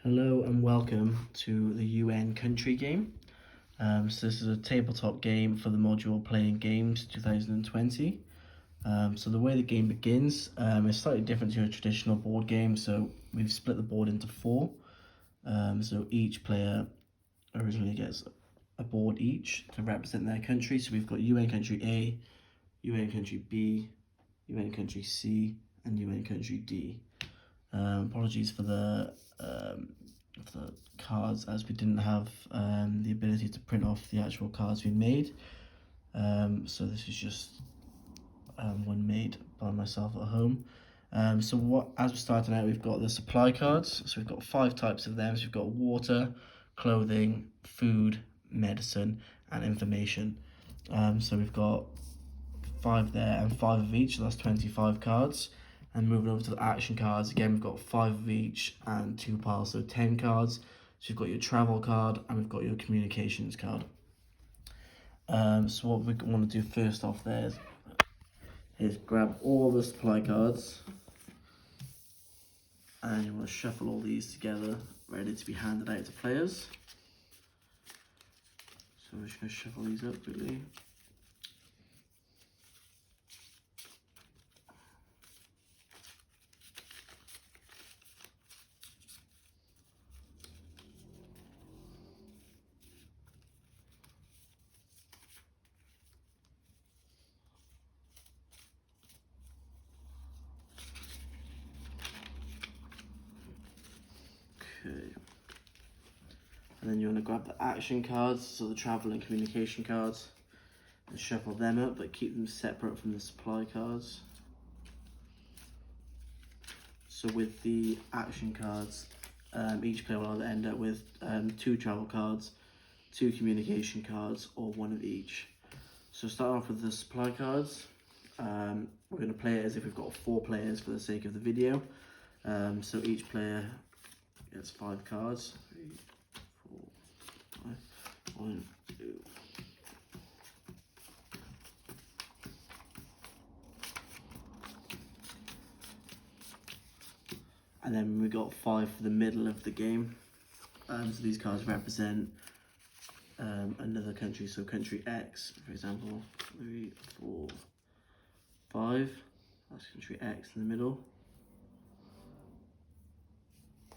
Hello and welcome to the UN Country game. So this is a tabletop game for the module Playing Games 2020. So the way the game begins is slightly different to a traditional board game. So we've split the board into four. So each player originally gets a board each to represent their country. So we've got UN Country A, UN Country B, UN Country C, and UN Country D. Apologies for the cards, as we didn't have the ability to print off the actual cards we made. So this is just one made by myself at home. As we're starting out, we've got the supply cards. So we've got 5 types of them. So we've got water, clothing, food, medicine, and information. So we've got 5 there and 5 of each, so that's 25 cards. And moving over to the action cards, again, we've got 5 of each and 2 piles, so 10 cards. So you've got your travel card and we've got your communications card. So what we want to do first off there is grab all the supply cards, and you want to shuffle all these together, ready to be handed out to players. So we're just going to shuffle these up quickly. Okay. And then you want to grab the action cards, so the travel and communication cards, and shuffle them up, but keep them separate from the supply cards. So with the action cards, each player will either end up with 2 travel cards, 2 communication cards, or 1 of each. So starting off with the supply cards, we're going to play it as if we've got 4 players for the sake of the video. So each player gets 5 cards. 3, 4, 5, 1, 2. And then we got 5 for the middle of the game. So these cards represent another country. So country X, for example, 3, 4, 5. That's country X in the middle.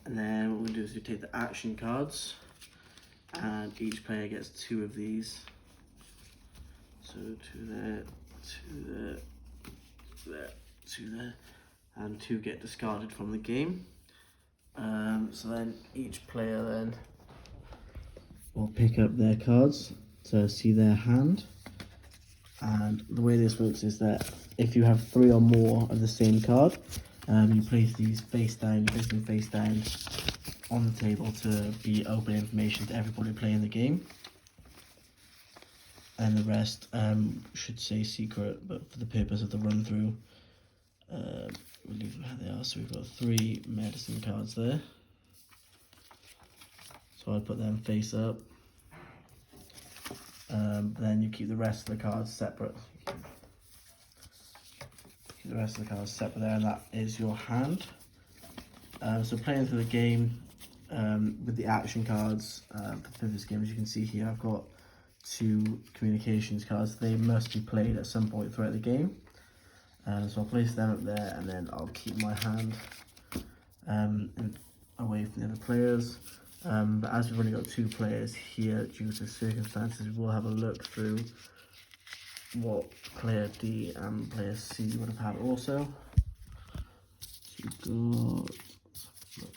And then what we'll do is we take the action cards, and each player gets 2 of these. So 2 there, 2 there, there, 2 there, and 2 get discarded from the game. So then each player then will pick up their cards to see their hand. And the way this works is that if you have 3 or more of the same card, you place these face down, facing face down on the table to be open information to everybody playing the game. And the rest should say secret, but for the purpose of the run through, we'll leave them how they are. So we've got 3 medicine cards there. So I put them face up. Then you keep the rest of the cards separate. Keep the rest of the cards separate there, and that is your hand. So playing through the game with the action cards for this game, as you can see here, I've got 2 communications cards. They must be played at some point throughout the game. So I'll place them up there, and then I'll keep my hand away from the other players. But as we've only got 2 players here, due to circumstances, we'll have a look through what player D and player C would have had also. So you've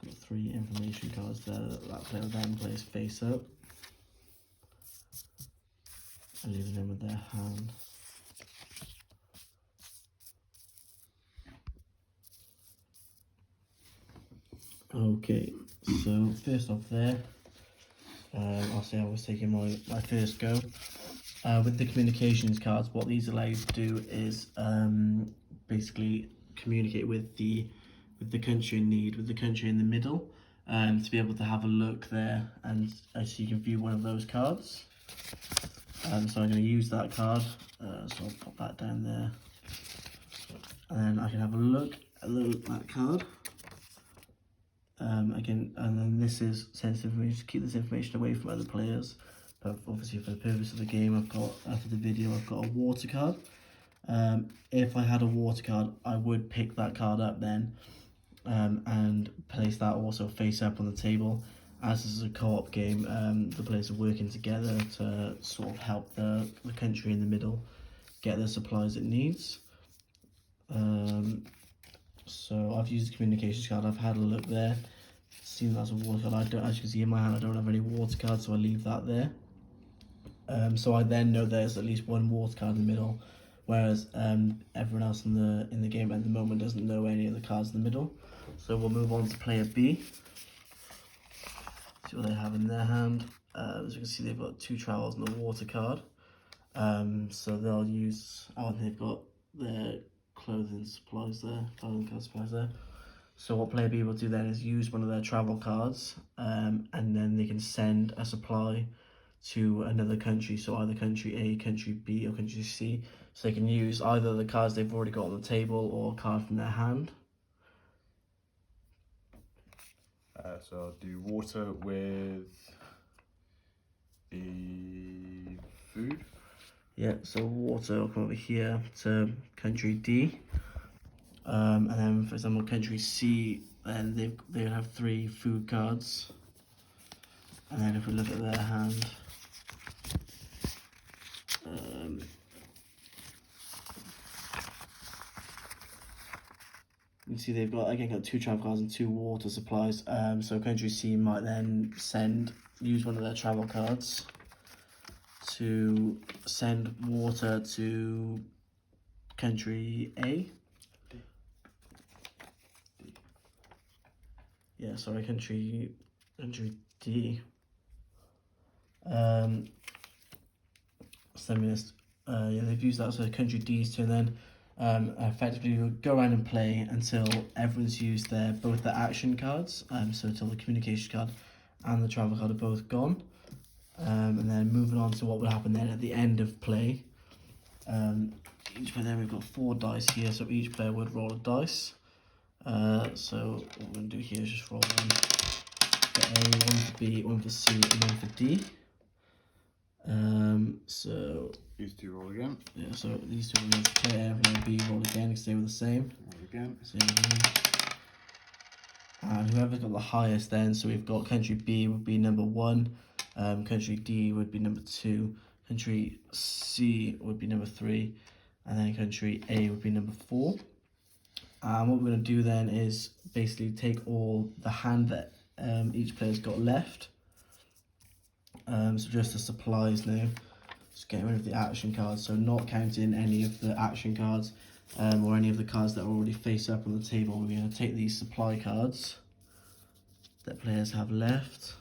got 3 information cards there that player then plays face up, and leaving them with their hand. Okay, so first off there, I'll say I was taking my first go. With the communications cards, what these allow you to do is basically communicate with the country in need, with the country in the middle, to be able to have a look there, and so you can view one of those cards. So I'm going to use that card, so I'll pop that down there. and then I can have a look at that card. Again, and then this is sensitive information, to keep this information away from other players. But obviously for the purpose of the game, I've got, after the video, I've got a water card. If I had a water card, I would pick that card up then, and place that also face up on the table. As this is a co-op game, the players are working together to sort of help the country in the middle get the supplies it needs. So I've used the communications card, I've had a look there, seen that's a water card. I don't, as you can see in my hand, I don't have any water cards, so I leave that there. So I then know there's at least one water card in the middle, whereas everyone else in the game at the moment doesn't know any of the cards in the middle. So we'll move on to player B. See what they have in their hand. As you can see, they've got 2 travels and a water card. So they'll use, they've got their clothing card supplies there. So what player B will do then is use one of their travel cards, and then they can send a supply to another country, so either country A, country B, or country C. So they can use either the cards they've already got on the table or a card from their hand. So I'll do water with the food. Yeah, so water will come over here to country D. And then, for example, country C, then they have 3 food cards. And then if we look at their hand, you can see they've got 2 travel cards and 2 water supplies. So country C might then use one of their travel cards to send water to country A. Yeah, sorry, country D. Yeah, they've used that, so country D's to then effectively go around and play until everyone's used both their action cards, so until the communication card and the travel card are both gone. And then moving on to what would happen then at the end of play. Each player, we've got 4 dice here, so each player would roll a dice. So what we're going to do here is just roll one for A, one for B, one for C, and one for D. So These 2 roll again. yeah, so these 2 are going to play A, and B roll again because they were the same. Roll again. Same again. And whoever's got the highest then, so we've got country B would be number 1, country D would be number 2, country C would be number 3, and then country A would be number 4. And what we're going to do then is basically take all the hand that each player's got left. So just the supplies now. Just getting rid of the action cards, so not counting any of the action cards or any of the cards that are already face up on the table. We're going to take these supply cards that players have left,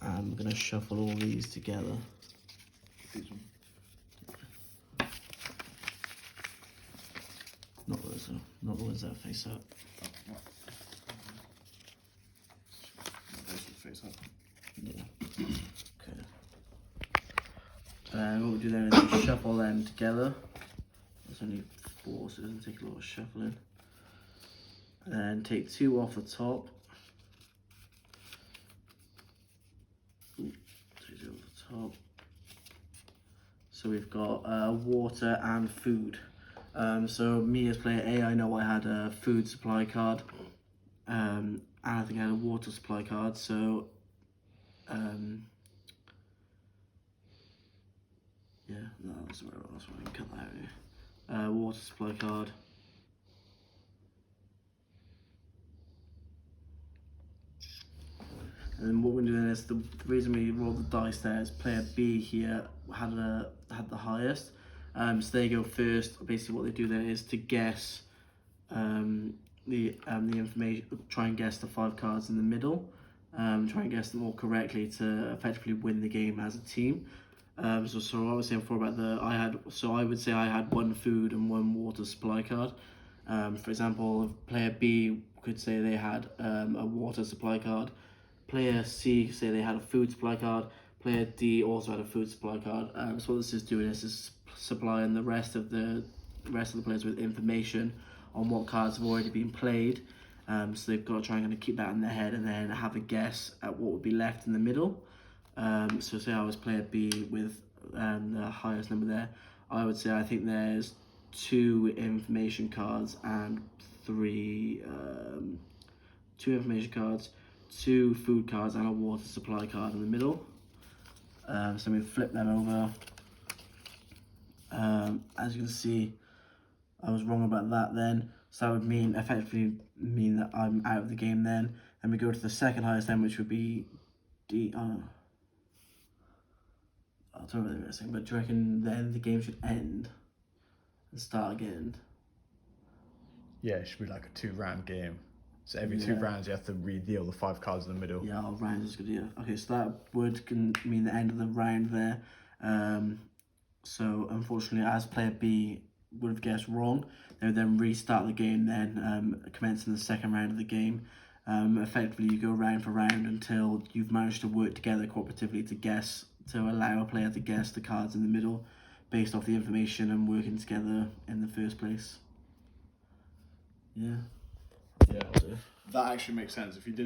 and we're going to shuffle all these together. Not the ones that face up. Face up. Yeah. Okay. And what we do then is we shuffle them together. There's only 4, so it doesn't take a lot of shuffling. And then take 2 off the top. Take 2 off the top. So we've got water and food. So me as player A, I know I had a food supply card, and I think I had a water supply card, so yeah, no, that's where I can cut that out here. Water supply card. And then what we're doing is the reason we roll the dice there is player B here had the highest. So they go first. Basically, what they do then is to guess the information. Try and guess the 5 cards in the middle. Try and guess them all correctly to effectively win the game as a team. So what I was saying before about I would say I had 1 food and 1 water supply card. For example, player B could say they had a water supply card. Player C say they had a food supply card. Player D also had a food supply card. So what this is doing is supplying the rest of the the rest of the players with information on what cards have already been played. So they've got to try and kind of keep that in their head and then have a guess at what would be left in the middle. So say I was player B with the highest number there, I would say I think there's 2 information cards and 2 information cards, 2 food cards and a water supply card in the middle. So we flip them over. As you can see, I was wrong about that then. So that would effectively mean that I'm out of the game then. And we go to the second highest then, which would be D. I'll talk about that in a second, but do you reckon then the game should end and start again? Yeah, it should be like a 2-round game. So every 2 rounds you have to redeal the 5 cards in the middle. Yeah, round is good, yeah. Okay, so that can mean the end of the round there. So unfortunately, as player B would have guessed wrong, they would then restart the game then, commencing the second round of the game. Effectively, you go round for round until you've managed to work together cooperatively to allow a player to guess the cards in the middle based off the information and working together in the first place. Yeah. Yeah, that actually makes sense. If you did